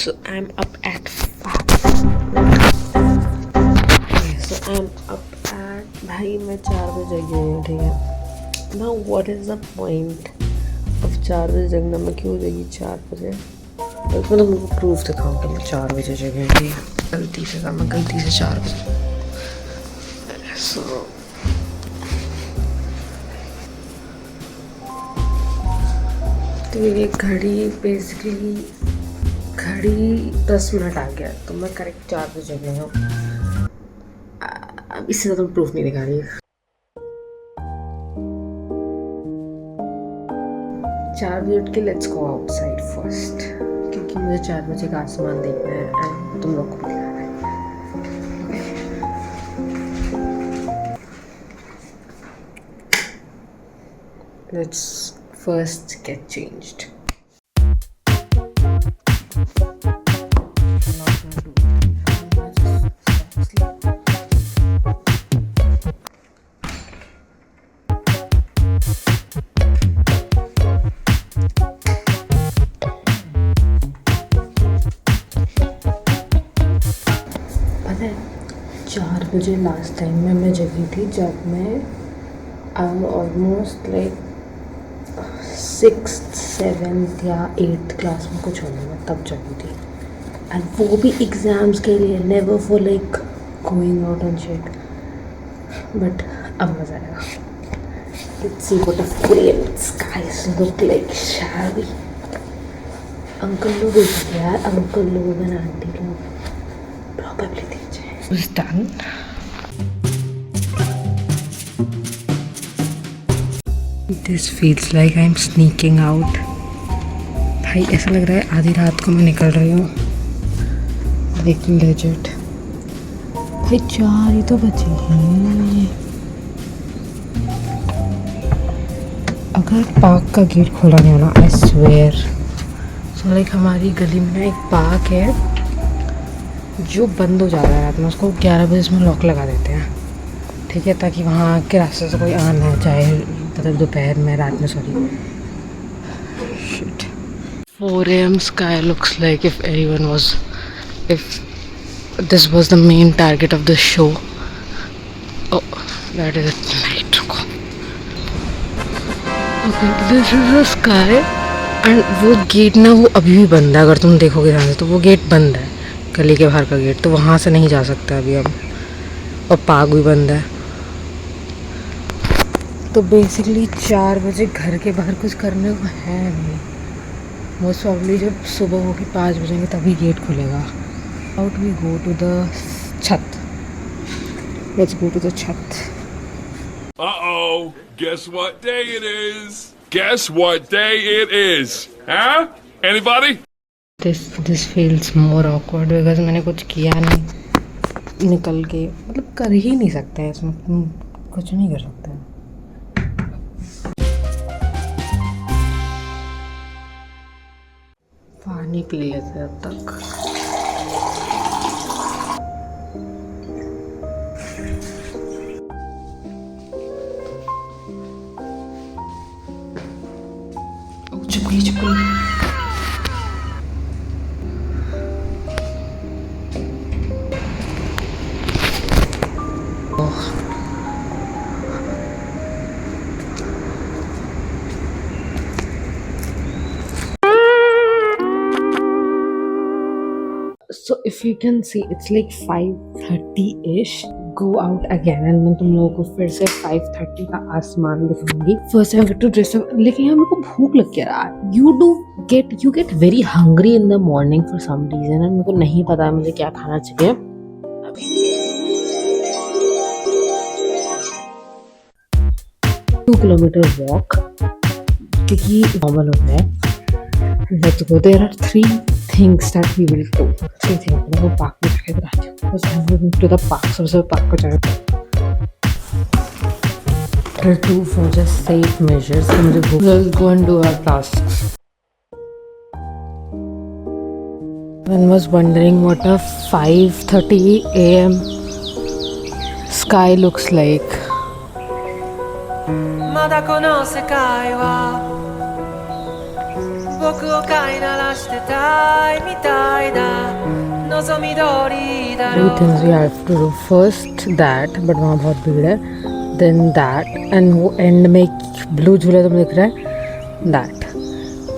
So I'm up at 5. So I'm up at भाई मैं 4 बजे जगी हूँ, ठीक है। Now what is the point of 4 बजे जगना? मैं क्यों जगी 4 बजे? बस मैं तुमको प्रूफ दिखाऊँ कि मैं 4 बजे जगी हूँ, ठीक है। गलती से 4 बजे। So तो ये घड़ी 10 मिनट आ गया, तो मैं करेक्ट 4 बजे जगी हूँ। अब इससे ज़्यादा प्रूफ नहीं दिखा रही। 4 बजे उठ के लेट्स गो आउटसाइड फर्स्ट, क्योंकि मुझे 4 बजे का आसमान देखना है एंड तुम लोग को भी दिखाना है। Let's first get changed. पता है 4 बजे लास्ट टाइम में मैं जगी थी, जब मैं ऑलमोस्ट लाइक 6th 7th या 8th क्लास में कुछ होने में तब जगी थी, एंड वो भी एग्ज़ाम्स के लिए, never for like going out and shit. But अब मज़ा आएगा। Let's see what the great skies look like, shall we? Uncle लोग उठ यार, अंकल लोग एंड आंटी लोग probably DJ was done. This feels like I'm sneaking out. भाई ऐसा लग रहा है आधी रात को मैं निकल रही हूँ, लेकिन लेजिट भाई 4 ही तो बचे हैं। अगर पार्क का गेट खोला नहीं होना, आई स्वेयर। सो लाइक हमारी गली में ना एक पार्क है जो बंद हो जाता है रात में, उसको 11 बजे इसमें लॉक लगा देते हैं, ठीक है, ताकि वहाँ के रास्ते से कोई आ ना जाए, मतलब दोपहर में, रात में, sorry. Shit. 4 AM sky looks like if this was the main target of the show. Oh, that is at night. Okay, this is the sky and वो गेट ना वो अभी भी बंद है, अगर तुम देखोगे ध्यान से तो वो गेट बंद है, गली के बाहर का गेट, तो वहाँ से नहीं जा सकता अभी हम, और पार्क भी बंद है। तो बेसिकली 4 बजे घर के बाहर कुछ करने को है नहीं, मोस्ट प्रॉब्ली जब सुबह होगी 5 बजेंगे तभी गेट खुलेगा। Out we go to the chhat, let's go to the chhat. Uh-oh, guess what day it is? Guess what day it is? Huh? Anybody? This feels more awkward because मैंने कुछ किया नहीं, निकल के, मतलब कर ही नहीं सकते हैं इसमें, कुछ नहीं कर सकते हैं। पानी पी लेते हैं अब तक। चिपकली So if you can see, it's like 5:30ish. Go out again and मैं तुम लोगों को फिर से 5:30 का आसमान दिखाऊंगी। First I have to dress up, लेकिन यार मेरे को भूख लग गया यार। You get very hungry in the morning for some reason, and मेरे को नहीं पता मुझे क्या खाना चाहिए। 2 किलोमीटर वॉक, क्योंकि नॉर्मल होता है। Let's go. There are 3 things that we will do. 3 things. वो पार्क में जाके रात को बस हम लोग to the park. सबसे पार्क को जाएंगे। I'll do for just safe measures. तो मुझे भूख। Let's go and do our tasks. One was wondering what a 5:30 AM sky looks like. まだこの世界は僕を飼いならしてたいみたいだ望み通りだ Two ろ things we have to do. First that, but वहाँ बहुत भीड़ है. Then that, and वो end में blue झूला तुम दिख रहा है that.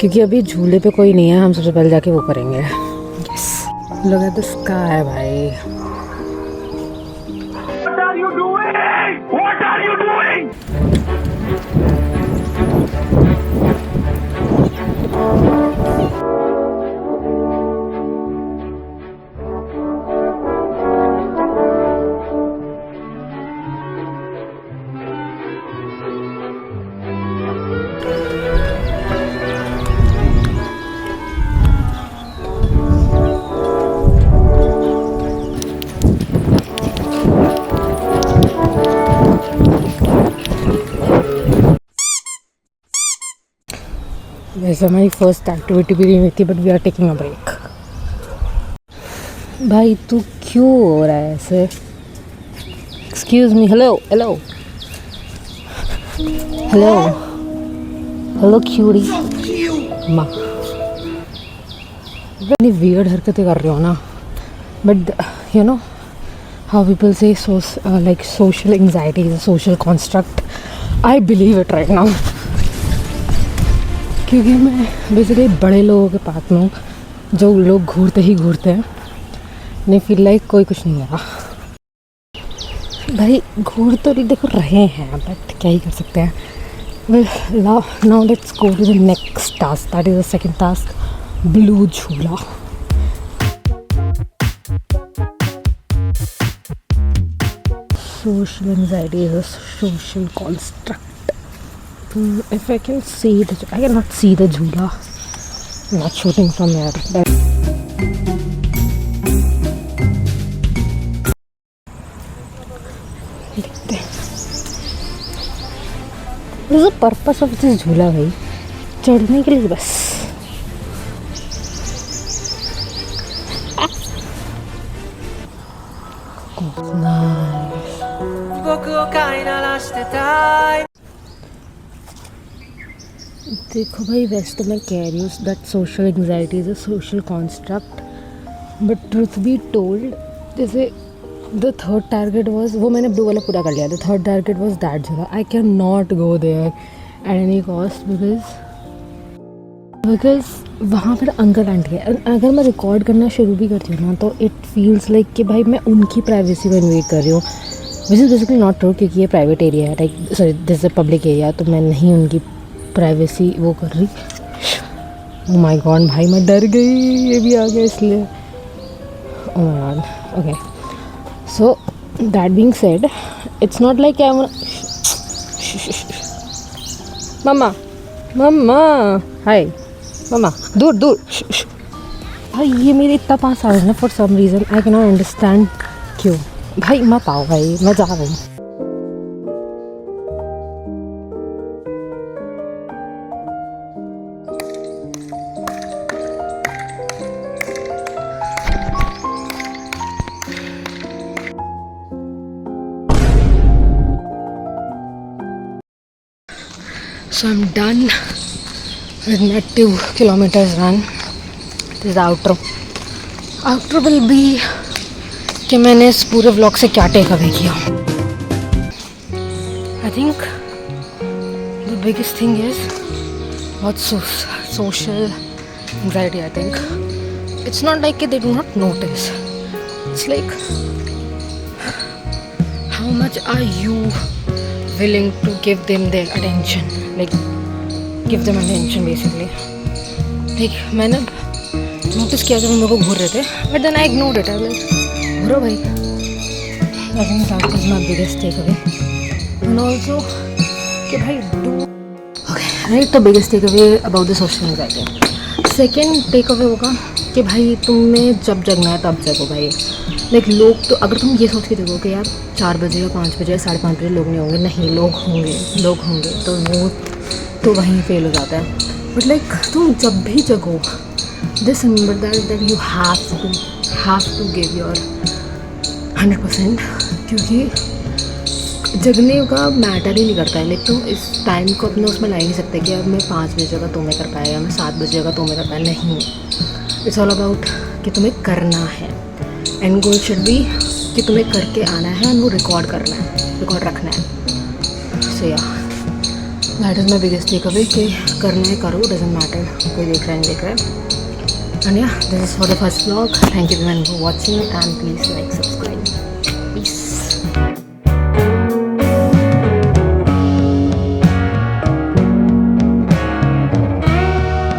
क्योंकि अभी झूले पे कोई नहीं है, हम सबसे पहले जाके वो करेंगे. Yes. Look at the sky भाई. What are you doing? What are you doing? वैसे हमारी फर्स्ट एक्टिविटी भी नहीं हुई थी, but we are taking a break. भाई तू क्यों हो रहा है ऐसे? Excuse me. Hello hello hello hello क्यूरी माँ. इतनी वियर्ड हरकतें कर रहे हो ना, but you know how people say like social anxiety is a social construct. I believe it right now. क्योंकि मैं बेसिकली बड़े लोगों के पास में हूँ, जो लोग घूरते ही घूरते हैं. नहीं फील लाइक कोई कुछ नहीं करा. भाई घूर तो नहीं देखो रहे हैं, बट क्या ही कर सकते हैं. Well now let's go to the next task. That is the second task, blue jhula. Social anxiety is a social construct. If I can see I cannot see the झूला. I'm not shooting from here. देखते हैं. What is the purpose of this झूला भाई? चढ़ने के लिए बस. Nice. 僕を飼いならしてたい देखो भाई वैसे तो मैं कह रही हूँ that social anxiety is a social construct, but truth be told जैसे द थर्ड टारगेट वॉज, वो मैंने ब्लू वाला पूरा कर लिया. The third target was that झूला. I can not go there at any cost because वहाँ पर अंकल आंटी है. अगर मैं रिकॉर्ड करना शुरू भी करती हूँ ना, तो इट फील्स लाइक कि भाई मैं उनकी प्राइवेसी को इन्वेट कर रही हूँ, which is basically not true. क्योंकि ये प्राइवेट एरिया है, like sorry this is public area, तो मैं नहीं उनकी प्राइवेसी वो कर रही. ओह माय गॉड भाई मैं डर गई, ये भी आ गया इसलिए. Oh my god. Okay so that being said, it's not like I am मम्मा मम्मा हाय मम्मा दूर दूर. भाई ये मेरे इतना पास आ रहा है ना, for some reason I can not understand क्यों. भाई मत आओ भाई, मैं जा रहा हूँ. So I'm done with my 2 kilometers run. This is outro. Outro will be कि मैंने इस पूरे व्लॉग से क्या टेक अवे किया. I think the biggest thing is what social anxiety. I think it's not like they do not notice. It's like how much are you willing to give them their attention, like give them attention basically. like मैंने notice किया जब मेरे को घूर रहे थे, but then I ignored it. I घूरो भाई. I think that is my biggest takeaway. And also कि भाई do okay right, the biggest takeaway about the social anxiety. Second takeaway होगा कि भाई तुम्हें जब जगना है तब जगो भाई. लाइक लोग तो अगर तुम ये सोच के देखो कि यार 4 बजे या 5 बजे या 5:30 बजे लोग नहीं होंगे, नहीं लोग होंगे तो वो तो वहीं फेल हो जाता है. बट लाइक तुम जब भी जगो, this remember that you have to give your 100%. क्योंकि जगने का मैटर ही नहीं करता है, लेकिन तुम इस टाइम को अपने उसमें ला ही नहीं सकते कि अब मैं 5 बजे जगह तुम्हें कर पाया या मैं 7 बजे जगह तुम्हें कर पाया। नहीं, इट्स ऑल अबाउट कि तुम्हें करना है। एंड गोल शुड बी कि तुम्हें करके आना है एंड वो रिकॉर्ड करना है, रिकॉर्ड रखना है। So yeah that is my biggest takeaway कि करना है करो, डजेंट मैटर कोई देख रहा है नहीं देख रहा है। एंड या this is for the first vlog. Thank you everyone for watching and please like subscribe.